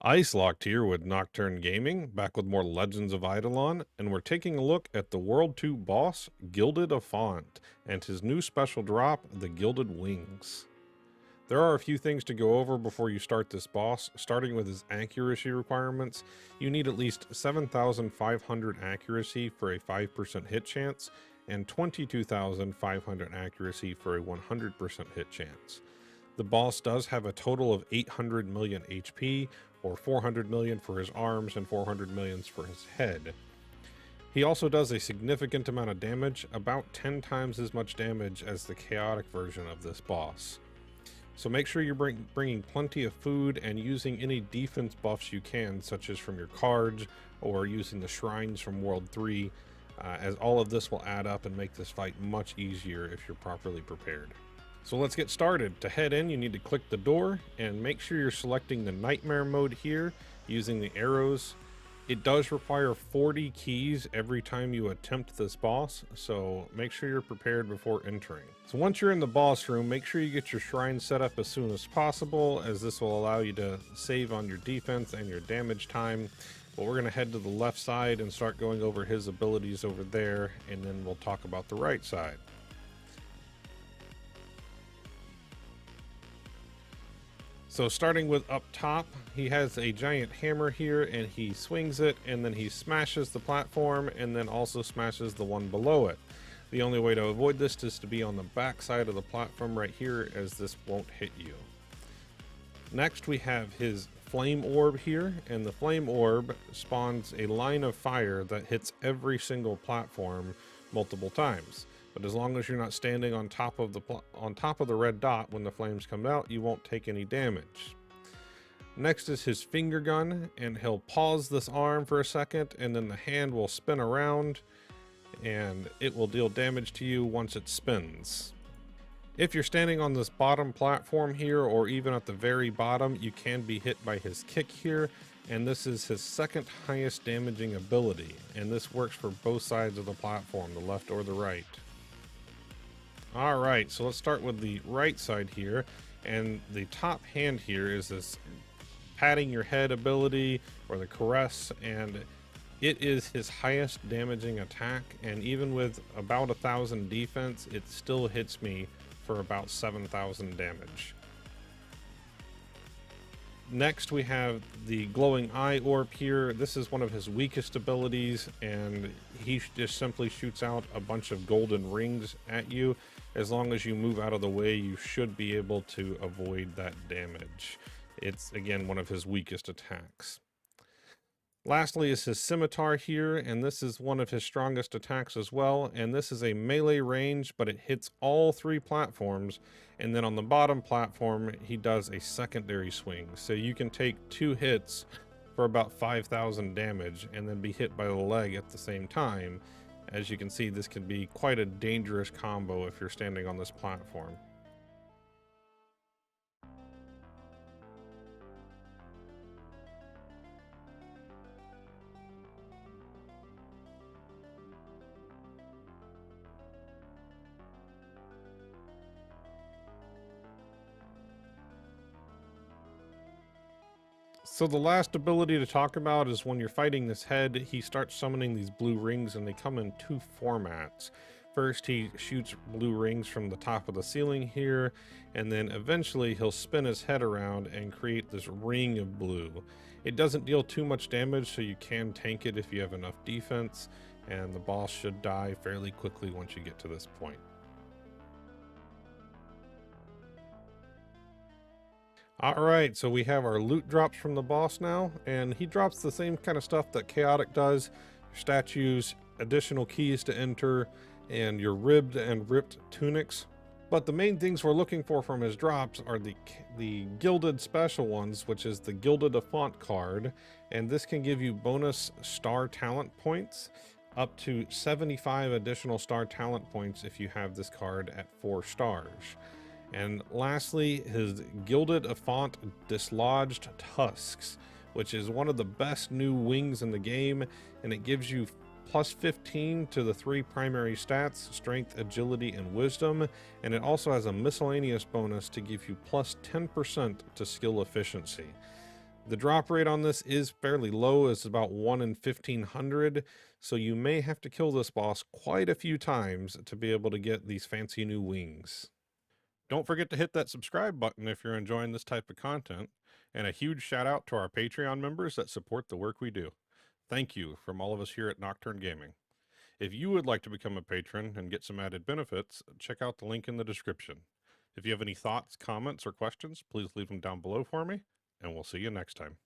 Ice Locked here with Nocturne Gaming, back with more Legends of Eidolon, and we're taking a look at the World 2 boss, Gilded Affont, and his new special drop, the Gilded Wings. There are a few things to go over before you start this boss, starting with his accuracy requirements. You need at least 7,500 accuracy for a 5% hit chance, and 22,500 accuracy for a 100% hit chance. The boss does have a total of 800 million HP, or 400 million for his arms and 400 millions for his head. He also does a significant amount of damage, about 10 times as much damage as the chaotic version of this boss. So make sure you're bringing plenty of food and using any defense buffs you can, such as from your cards or using the shrines from World 3, as all of this will add up and make this fight much easier if you're properly prepared. So let's get started. To head in, you need to click the door and make sure you're selecting the nightmare mode here using the arrows. It does require 40 keys every time you attempt this boss, so make sure you're prepared before entering. So once you're in the boss room, make sure you get your shrine set up as soon as possible, as this will allow you to save on your defense and your damage time. But we're going to head to the left side and start going over his abilities over there, and then we'll talk about the right side. So starting with up top, he has a giant hammer here and he swings it and then he smashes the platform and then also smashes the one below it. The only way to avoid this is to be on the back side of the platform right here, as this won't hit you. Next we have his flame orb here, and the flame orb spawns a line of fire that hits every single platform multiple times. But as long as you're not standing on top of the red dot when the flames come out, you won't take any damage. Next is his finger gun, and he'll pause this arm for a second, and then the hand will spin around, and it will deal damage to you once it spins. If you're standing on this bottom platform here, or even at the very bottom, you can be hit by his kick here, and this is his second highest damaging ability, and this works for both sides of the platform, the left or the right. Alright, so let's start with the right side here, and the top hand here is this patting your head ability, or the caress, and it is his highest damaging attack, and even with about 1,000 defense, it still hits me for about 7,000 damage. Next we have the glowing eye orb here. This is one of his weakest abilities, and he just simply shoots out a bunch of golden rings at you. As long as you move out of the way, you should be able to avoid that damage. It's again one of his weakest attacks. Lastly is his scimitar here, and this is one of his strongest attacks as well, and this is a melee range, but it hits all three platforms, and then on the bottom platform he does a secondary swing, so you can take 2 hits for about 5,000 damage and then be hit by the leg at the same time. As you can see, this can be quite a dangerous combo if you're standing on this platform. So the last ability to talk about is when you're fighting this head, he starts summoning these blue rings, and they come in 2 formats. First, he shoots blue rings from the top of the ceiling here, and then eventually he'll spin his head around and create this ring of blue. It doesn't deal too much damage, so you can tank it if you have enough defense, and the boss should die fairly quickly once you get to this point. Alright, so we have our loot drops from the boss now, and he drops the same kind of stuff that Chaotic does: statues, additional keys to enter, and your ribbed and ripped tunics. But the main things we're looking for from his drops are the gilded special ones, which is the Gilded Affont card, and this can give you bonus star talent points, up to 75 additional star talent points if you have this card at 4 stars. And lastly, his Gilded Affont Dislodged Tusks, which is one of the best new wings in the game, and it gives you plus 15 to the 3 primary stats: strength, agility, and wisdom, and it also has a miscellaneous bonus to give you plus 10% to skill efficiency. The drop rate on this is fairly low. It's about 1 in 1500, so you may have to kill this boss quite a few times to be able to get these fancy new wings. Don't forget to hit that subscribe button if you're enjoying this type of content, and a huge shout out to our Patreon members that support the work we do. Thank you from all of us here at Nocturne Gaming. If you would like to become a patron and get some added benefits, check out the link in the description. If you have any thoughts, comments, or questions, please leave them down below for me, and we'll see you next time.